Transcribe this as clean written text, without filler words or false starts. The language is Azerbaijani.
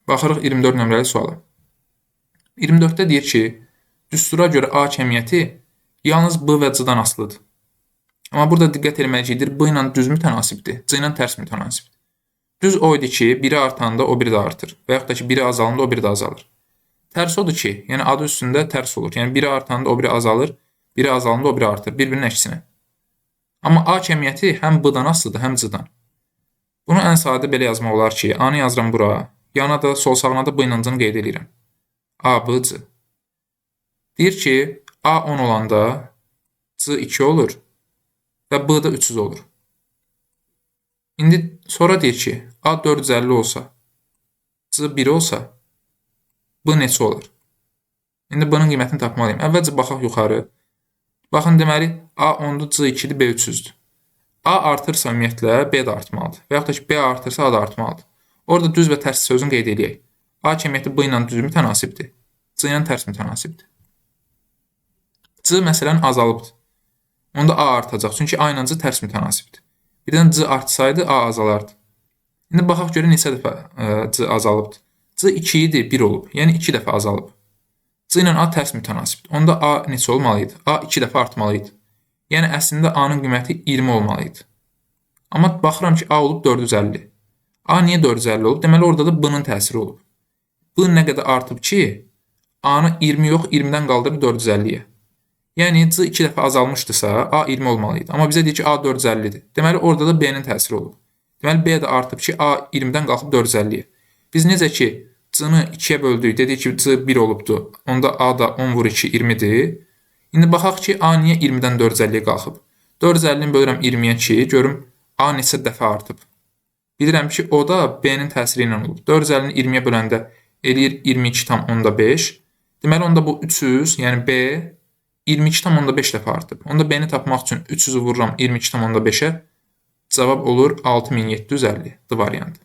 Baxırıq 24 nömrəli suala. 24-də deyir ki, düstura görə A kəmiyyəti yalnız B və C-dan asılıdır. Amma burada diqqət etməliyikdir, B ilə düz mütənasibdir, C ilə tərs mütənasibdir. Düz o idi ki, biri artanda o biri də artır və yaxud da ki, biri azalanda o biri də azalır. Tərs odur ki, yəni adı üstündə tərs olur. Yəni biri artanda o biri azalır, biri azalanda o biri artır, bir-birinin əksinə. Amma A kəmiyyəti həm B-dan asılıdır, həm C-dan. Bunu ən sadə belə yazmaq olar ki, A-nı yazıram bura, yana da sol sağına da B ilə C-ni qeyd edirəm. A, B, C. Deyir ki, A 10 olanda C 2 olur və B də 300 olur. İndi sonra deyir ki, A 450 olsa, C 1 olsa, B neçə olur? İndi B-nın qiymətini tapmalıyım. Əvvəlcə baxaq yuxarı. Baxın, deməli, A 10-dur, C 2-dir, B 300-dür. A artırsa ümumiyyətlə, B də artmalıdır. Və yaxud da ki, B artırsa, A da artmalıdır. Orada düz və tərs sözünü qeyd edək. A kəmiyyəti B ilə düz mütənasibdir, C ilə tərs mütənasibdir. C məsələn azalıbdır. Onda A artacaq, çünki A ilə C tərs mütənasibdir. Birdən C artsaydı, A azalardı. İndi baxaq görək neçə dəfə C azalıbdır. C 2 idi, 1 olub. Yəni 2 dəfə azalıb. C ilə A tərs mütənasibdir. Onda A neçə olmalıydı? A 2 dəfə artmalıydı. Yəni əslində A-nın qiyməti 20 olmalıydı. Amma baxıram ki, A olub 450. A niyə 450 olub? Deməli, orada da B-nın təsiri olub. B nə qədər artıb ki, A-nı 20 yox, 20-dən qaldırıb 450-yə. Yəni C 2 dəfə azalmışdısa, A 20 olmalıydı. Amma bizə deyir ki, A 450-dir. Deməli, orada da B-nin təsiri olub. Deməli, B də artıb ki, A 20-dən qalxıb 450-yə. Biz necə ki, C-ni 2-yə böldük, dedik ki, C 1 olubdur. Onda A da 10 vur 2, 20-dir. İndi baxaq ki, A niyə 20-dən 450-yə qalxıb? 450-ni bölürəm 20-yə ki, görüm A neçə dəfə artıb. Bilirəm ki, o da B-nin təsiri ilə olub. 450-ni 20-yə böləndə eləyir 22,5. Deməli, onda bu 300, yəni B 22,5 dəfə artıb. Onda B-ni tapmaq üçün 300-ü vururam 22,5-ə. Cavab olur 6750. D variantı.